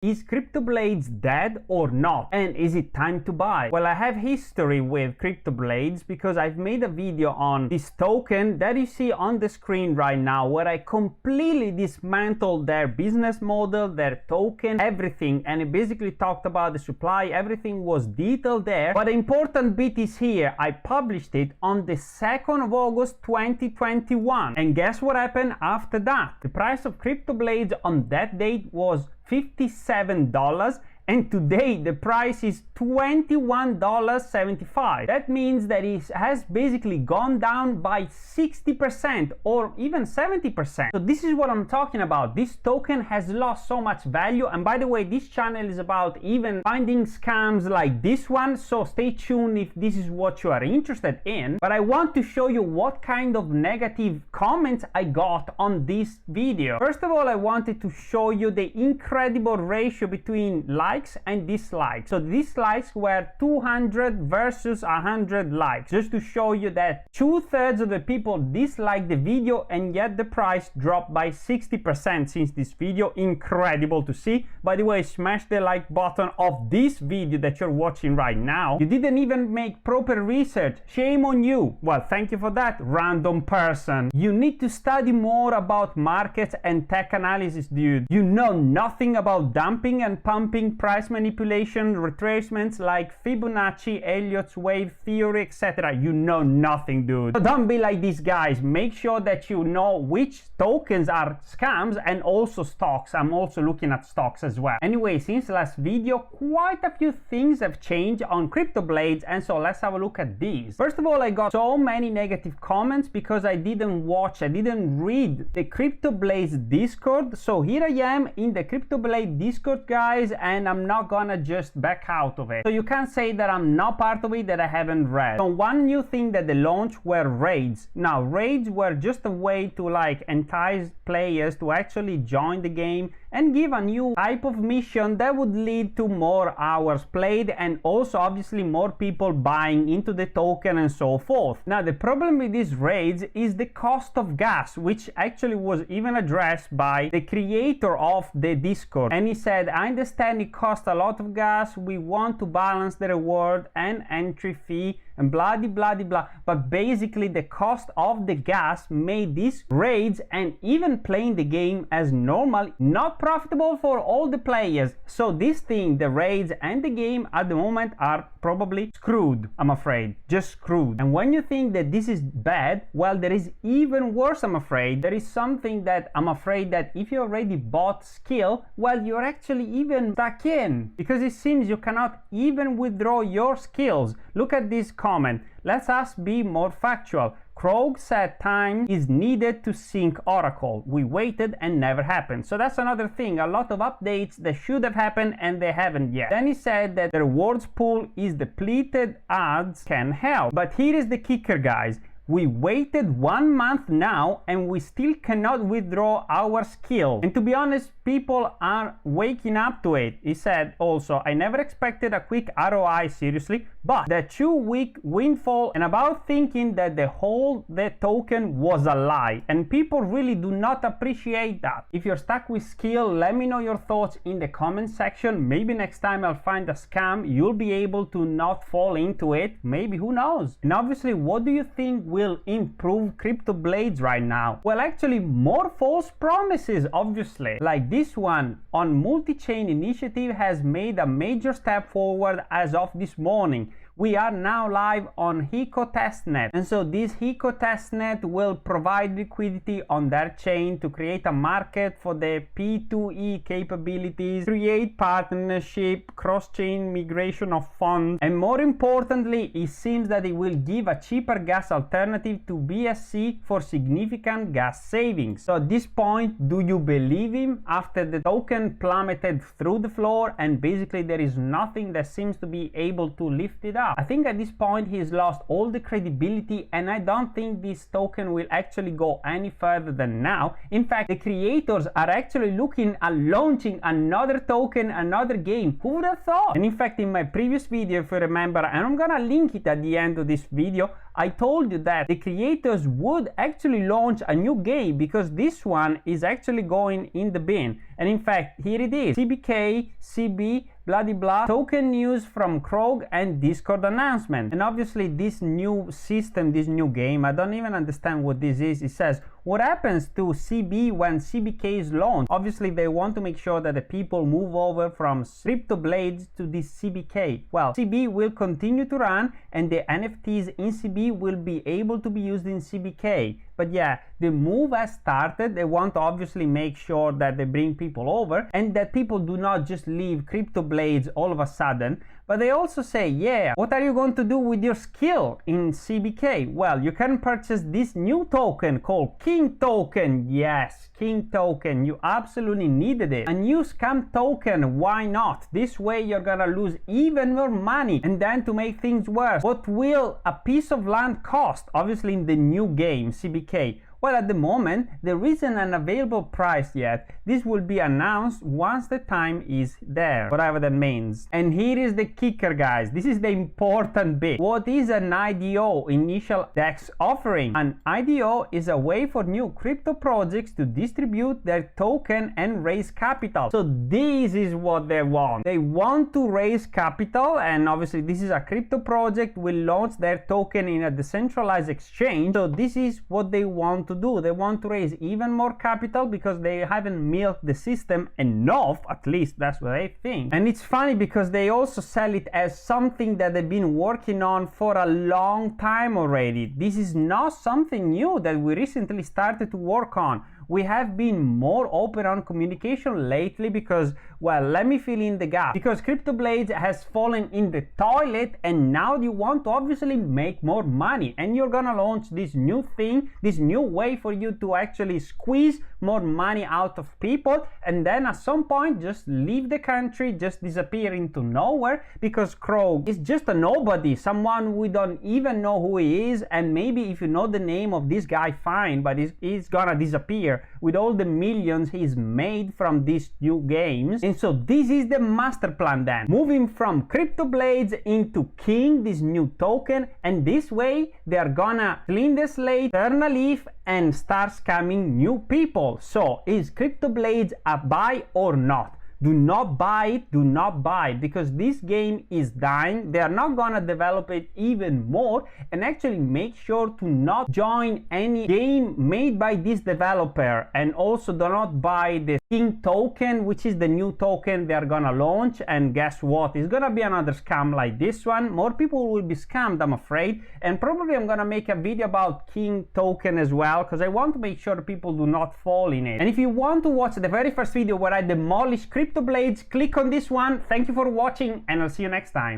Is Cryptoblades dead or not? And is it time to buy? Well, I have history with Cryptoblades because I've made a video on this token that you see on the screen right now, where I completely dismantled their business model, their token, everything, and it basically talked about the supply. Everything was detailed there. But the important bit is here. I published it on the 2nd of August 2021. And guess what happened after that? The price of Cryptoblades on that date was $57, and today the price is $21.75. That means that it has basically gone down by 60% or even 70%. So this is what I'm talking about. This token has lost so much value. And by the way, this channel is about even finding scams like this one. So stay tuned if this is what you are interested in. But I want to show you what kind of negative comments I got on this video. First of all, I wanted to show you the incredible ratio between likes and dislikes. So dislikes were 200 versus 100 likes, just to show you that 2/3 of the people disliked the video, and yet the price dropped by 60% since this video. Incredible to see. By the way, smash the like button of this video that you're watching right now. You didn't even make proper research. Shame on you. Well, thank you for that, random person. You need to study more about markets and tech analysis, dude. You know nothing about dumping and pumping, price manipulation, retracements like Fibonacci, Elliott's wave theory, etc. You know nothing, dude. So don't be like these guys. Make sure that you know which tokens are scams and also stocks. I'm also looking at stocks as well. Anyway, since last video, quite a few things have changed on Cryptoblades, and so let's have a look at these. First of all, I got so many negative comments because I didn't read the Cryptoblades Discord. So here I am in the Cryptoblades Discord, guys, and I'm not gonna just back out of it. So you can't say that I'm not part of it, that I haven't read. So one new thing that they launched were raids. Now, raids were just a way to like entice players to actually join the game and give a new type of mission that would lead to more hours played, and also obviously more people buying into the token and so forth. Now, the problem with these raids is the cost of gas, which actually was even addressed by the creator of the Discord. And he said, I understand it costs a lot of gas. We want to balance the reward and entry fee and blah blah blah. But basically the cost of the gas made these raids and even playing the game as normal not profitable for all the players. So this thing, the raids and the game at the moment are probably screwed, I'm afraid. Just screwed. And when you think that this is bad, well, there is even worse, I'm afraid. There is something that I'm afraid that if you already bought skill, well, you're actually even stuck in, because it seems you cannot even withdraw your skills. Look at this comment. Let us be more factual. Krog said time is needed to sync Oracle. We waited and never happened. So that's another thing. A lot of updates that should have happened and they haven't yet. Then he said that the rewards pool is depleted. Ads can help. But here is the kicker, guys. We waited 1 month now and we still cannot withdraw our skill. And to be honest, people are waking up to it. He said also, I never expected a quick ROI, seriously, but the 2-week windfall, and about thinking that the token was a lie. And people really do not appreciate that. If you're stuck with skill, let me know your thoughts in the comment section. Maybe next time I'll find a scam, you'll be able to not fall into it. Maybe, who knows? And obviously, what do you think will improve Cryptoblades right now? Well, actually, more false promises, obviously. Like this one on multi-chain initiative has made a major step forward as of this morning. We are now live on Hiko testnet, and so this Hiko testnet will provide liquidity on their chain to create a market for the P2E capabilities, create partnership, cross-chain migration of funds, and more importantly, it seems that it will give a cheaper gas alternative to BSC for significant gas savings. So at this point, do you believe him after the token plummeted through the floor and basically there is nothing that seems to be able to lift it up? up. I think at this point he's lost all the credibility, and I don't think this token will actually go any further than now. In fact, the creators are actually looking at launching another token, another game. Who would have thought? And in fact, in my previous video, if you remember, and I'm gonna link it at the end of this video, I told you that the creators would actually launch a new game because this one is actually going in the bin. And in fact, here it is, CBK, CB, blah blah, token news from Krog and Discord announcement. And obviously this new system, this new game, I don't even understand what this is. It says, what happens to CB when CBK is launched? Obviously they want to make sure that the people move over from Cryptoblades to this CBK. Well, CB will continue to run and the NFTs in CB will be able to be used in CBK. But yeah, the move has started. They want to obviously make sure that they bring people over and that people do not just leave Cryptoblades all of a sudden. But they also say, yeah, what are you going to do with your skill in CBK? Well, you can purchase this new token called King Token. Yes, King Token. You absolutely needed it. A new scam token. Why not? This way you're gonna lose even more money. And then to make things worse, what will a piece of land cost? Obviously in the new game, CBK. Well, at the moment, there isn't an available price yet. This will be announced once the time is there, whatever that means. And here is the kicker, guys. This is the important bit. What is an IDO, initial DEX offering? An IDO is a way for new crypto projects to distribute their token and raise capital. So this is what they want. They want to raise capital, and obviously this is a crypto project will launch their token in a decentralized exchange. So this is what they want to do. They want to raise even more capital because they haven't milked the system enough, at least that's what I think. And it's funny because they also sell it as something that they've been working on for a long time already. This is not something new that we recently started to work on. We have been more open on communication lately because, well, let me fill in the gap. Because Cryptoblades has fallen in the toilet and now you want to obviously make more money and you're gonna launch this new thing, this new way for you to actually squeeze more money out of people and then at some point just leave the country, just disappear into nowhere because Krog is just a nobody, someone we don't even know who he is, and maybe if you know the name of this guy, fine, but he's gonna disappear with all the millions he's made from these new games. And so this is the master plan then, moving from Cryptoblades into King, this new token, and this way they're gonna clean the slate, turn a leaf and start scamming new people. So is Cryptoblades a buy or not? Do not buy it, do not buy it, because this game is dying. They are not gonna develop it even more, and actually make sure to not join any game made by this developer, and also do not buy the King token, which is the new token they are gonna launch. And guess what, it's gonna be another scam like this one. More people will be scammed, I'm afraid, and probably I'm gonna make a video about King token as well, because I want to make sure people do not fall in it. And if you want to watch the very first video where I demolish Cryptoblades, click on this one. Thank you for watching and I'll see you next time.